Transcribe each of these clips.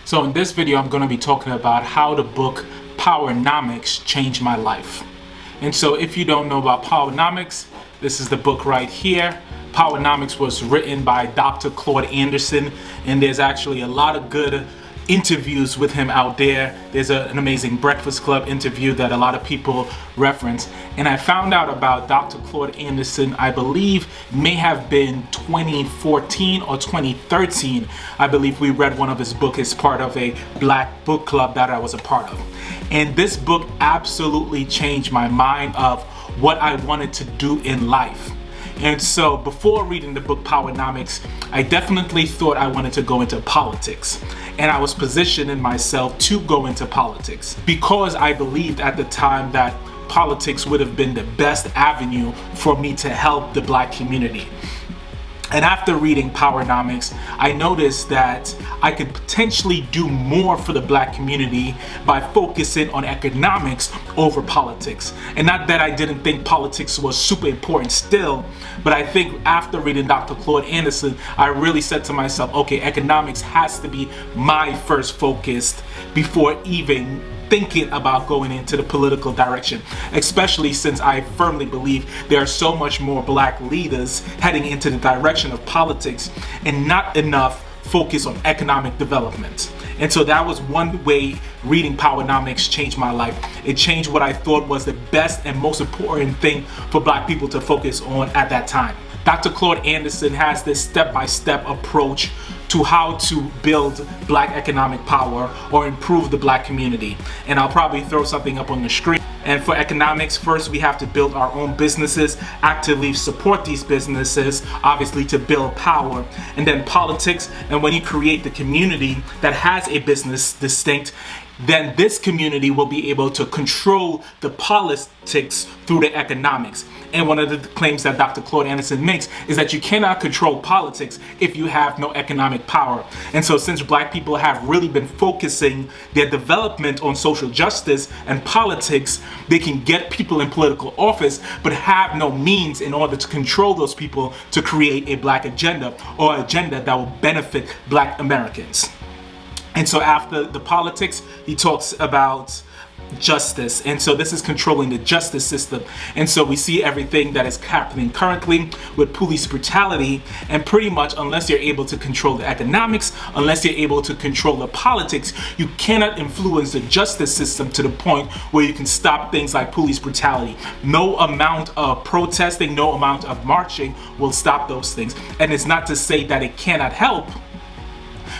So in this video, I'm going to be talking about how the book PowerNomics changed my life. And so if you don't know about PowerNomics, this is the book right here. PowerNomics was written by Dr. Claud Anderson, and there's actually a lot of good interviews with him out there. There's an amazing Breakfast Club interview that a lot of people reference. And I found out about Dr. Claud Anderson, I believe may have been 2014 or 2013. I believe we read one of his books as part of a Black book club that I was a part of. And this book absolutely changed my mind of what I wanted to do in life. And so before reading the book PowerNomics, I definitely thought I wanted to go into politics. And I was positioning myself to go into politics because I believed at the time that politics would have been the best avenue for me to help the Black community. And after reading PowerNomics, I noticed that I could potentially do more for the Black community by focusing on economics over politics. And not that I didn't think politics was super important still, but I think after reading Dr. Claud Anderson, I really said to myself, okay, economics has to be my first focus before even thinking about going into the political direction, especially since I firmly believe there are so much more Black leaders heading into the direction of politics and not enough focus on economic development. And so that was one way reading PowerNomics changed my life. It changed what I thought was the best and most important thing for Black people to focus on at that time. Dr. Claud Anderson has this step-by-step approach to how to build Black economic power or improve the Black community. And I'll probably throw something up on the screen. And for economics, first we have to build our own businesses, actively support these businesses, obviously to build power. And then politics, and when you create the community that has a business distinct, then this community will be able to control the politics through the economics. And one of the claims that Dr. Claud Anderson makes is that you cannot control politics if you have no economic power. And so since Black people have really been focusing their development on social justice and politics, they can get people in political office but have no means in order to control those people to create a Black agenda or agenda that will benefit Black Americans. And so after the politics, he talks about justice. And so this is controlling the justice system. And so we see everything that is happening currently with police brutality. And pretty much unless you're able to control the economics, unless you're able to control the politics, you cannot influence the justice system to the point where you can stop things like police brutality. No amount of protesting, no amount of marching will stop those things. And it's not to say that it cannot help,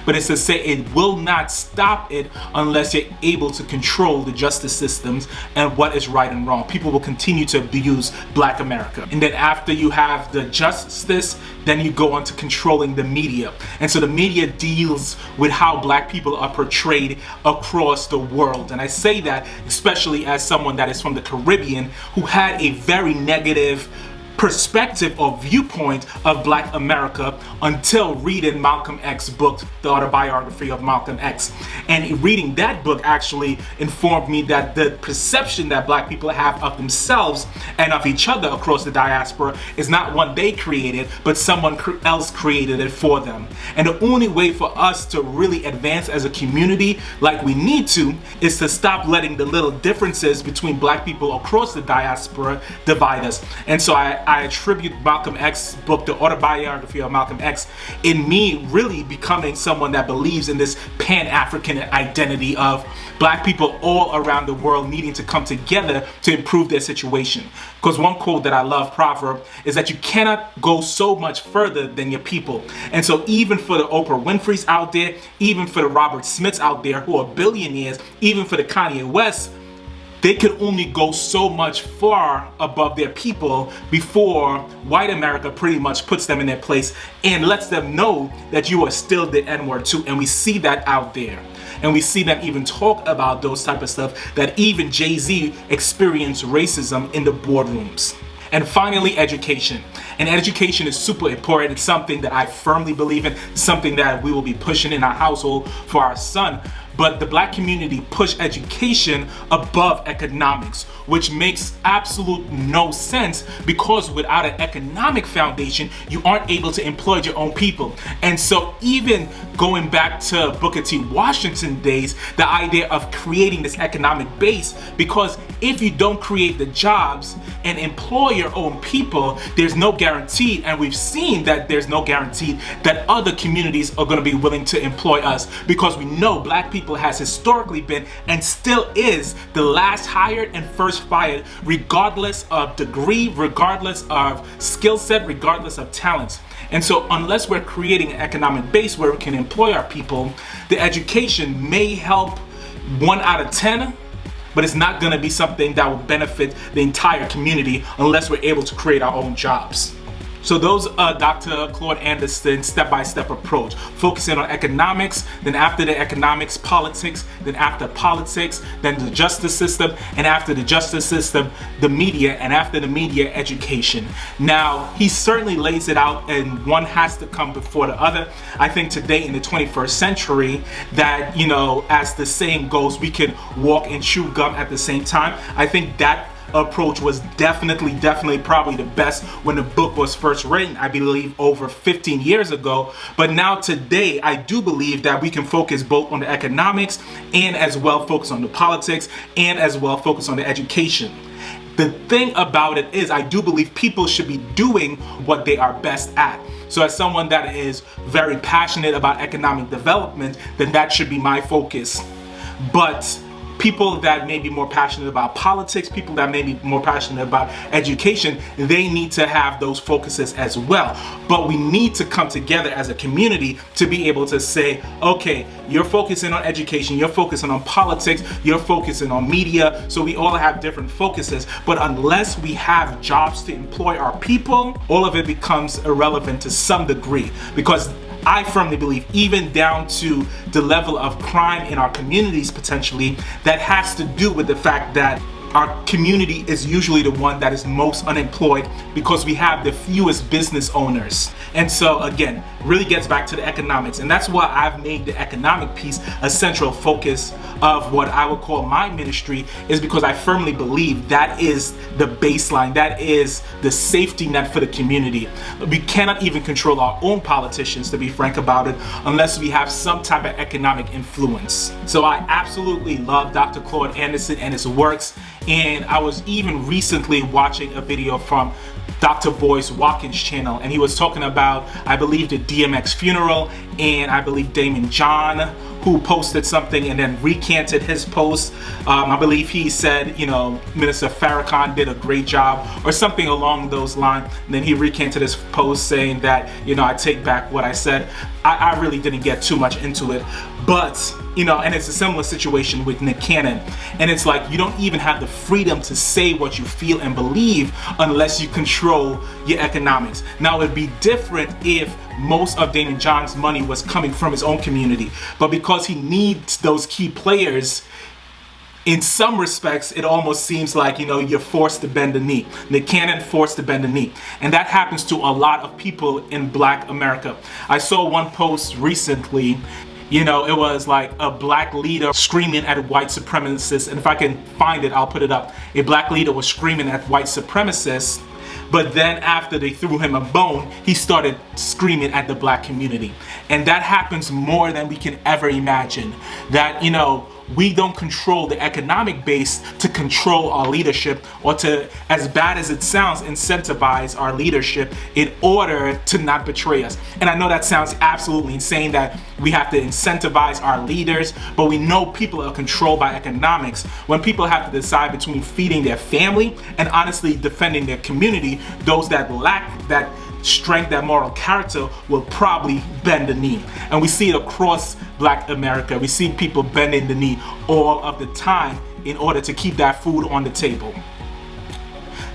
but it's to say it will not stop it unless you're able to control the justice systems and what is right and wrong. People will continue to abuse Black America. And then after you have the justice, then you go on to controlling the media. And so the media deals with how Black people are portrayed across the world. And I say that especially as someone that is from the Caribbean who had a very negative perspective or viewpoint of Black America until reading Malcolm X's book, The Autobiography of Malcolm X. And reading that book actually informed me that the perception that Black people have of themselves and of each other across the diaspora is not one they created, but someone else created it for them. And the only way for us to really advance as a community like we need to is to stop letting the little differences between Black people across the diaspora divide us. And so I attribute Malcolm X's book, The Autobiography of Malcolm X, in me really becoming someone that believes in this Pan-African identity of Black people all around the world needing to come together to improve their situation. Because one quote that I love, proverb, is that you cannot go so much further than your people. And so even for the Oprah Winfrey's out there, even for the Robert Smiths out there who are billionaires, even for the Kanye West, they can only go so much far above their people before white America pretty much puts them in their place and lets them know that you are still the N-word too. And we see that out there. And we see them even talk about those type of stuff, that even Jay-Z experienced racism in the boardrooms. And finally, education. And education is super important. It's something that I firmly believe in, something that we will be pushing in our household for our son. but the black community pushed education above economics, which makes absolute no sense, because without an economic foundation, you aren't able to employ your own people. And so even going back to Booker T. Washington days, the idea of creating this economic base, because if you don't create the jobs and employ your own people, there's no guarantee, and we've seen that there's no guarantee that other communities are going to be willing to employ us, because we know black people has historically been and still is the last hired and first fired, regardless of degree, regardless of skill set, regardless of talents. And so unless we're creating an economic base where we can employ our people, the education may help 1 out of 10, but it's not going to be something that will benefit the entire community unless we're able to create our own jobs. So those are Dr. Claud Anderson's step-by-step approach, focusing on economics, then after the economics, politics, then after politics, then the justice system, and after the justice system, the media, and after the media, education. Now, he certainly lays it out, and one has to come before the other. I think today in the 21st century that, you know, as the saying goes, we can walk and chew gum at the same time. I think that approach was definitely probably the best when the book was first written, I believe over 15 years ago. But now today, I do believe that we can focus both on the economics and as well focus on the politics and as well focus on the education. The thing about it is, I do believe people should be doing what they are best at. So as someone that is very passionate about economic development, then that should be my focus. But people that may be more passionate about politics, people that may be more passionate about education, they need to have those focuses as well. But we need to come together as a community to be able to say, okay, you're focusing on education, you're focusing on politics, you're focusing on media, so we all have different focuses. But unless we have jobs to employ our people, all of it becomes irrelevant to some degree, because I firmly believe, even down to the level of crime in our communities potentially, that has to do with the fact that our community is usually the one that is most unemployed because we have the fewest business owners. And so again, really gets back to the economics, and that's why I've made the economic piece a central focus of what I would call my ministry, is because I firmly believe that is the baseline, that is the safety net for the community. We cannot even control our own politicians, to be frank about it, unless we have some type of economic influence. So I absolutely love Dr. Claud Anderson and his works, and I was even recently watching a video from Dr. Boyce Watkins channel, and he was talking about, I believe, the DMX funeral, and I believe Damon John, who posted something and then recanted his post. I believe he said, you know, Minister Farrakhan did a great job or something along those lines. And then he recanted his post saying that, you know, I take back what I said. I really didn't get too much into it. But, you know, and it's a similar situation with Nick Cannon. And it's like, you don't even have the freedom to say what you feel and believe unless you control your economics. Now, it'd be different if most of Damon John's money was coming from his own community. But because he needs those key players, in some respects, it almost seems like, you know, you're forced to bend the knee. Nick Cannon forced to bend the knee. And that happens to a lot of people in Black America. I saw one post recently, you know, it was like a black leader screaming at white supremacists. And if I can find it, I'll put it up. A black leader was screaming at white supremacists, but then after they threw him a bone, he started screaming at the black community. And that happens more than we can ever imagine. That, you know, we don't control the economic base to control our leadership, or to, as bad as it sounds, incentivize our leadership in order to not betray us. And I know that sounds absolutely insane that we have to incentivize our leaders, but we know people are controlled by economics. When people have to decide between feeding their family and honestly defending their community, those that lack that strength, that moral character, will probably bend the knee. And we see it across Black America. We see people bending the knee all of the time in order to keep that food on the table.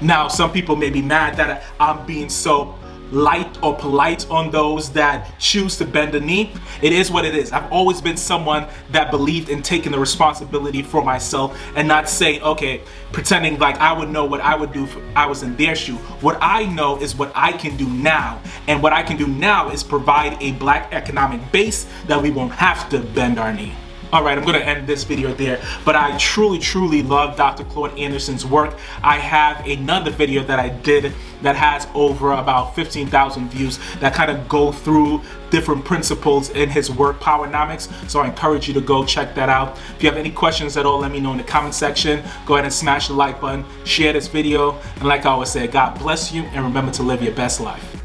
Now, some people may be mad that I'm being so light or polite on those that choose to bend the knee. It is what it is. I've always been someone that believed in taking the responsibility for myself and not saying, okay, pretending like I would know what I would do if I was in their shoe. What I know is what I can do now. And what I can do now is provide a Black economic base that we won't have to bend our knee. All right, I'm gonna end this video there, but I truly love Dr. Claud Anderson's work. I have another video that I did that has over about 15,000 views that kind of go through different principles in his work, PowerNomics. So I encourage you to go check that out. If you have any questions at all, let me know in the comment section. Go ahead and smash the like button, share this video, and like I always say, God bless you, and remember to live your best life.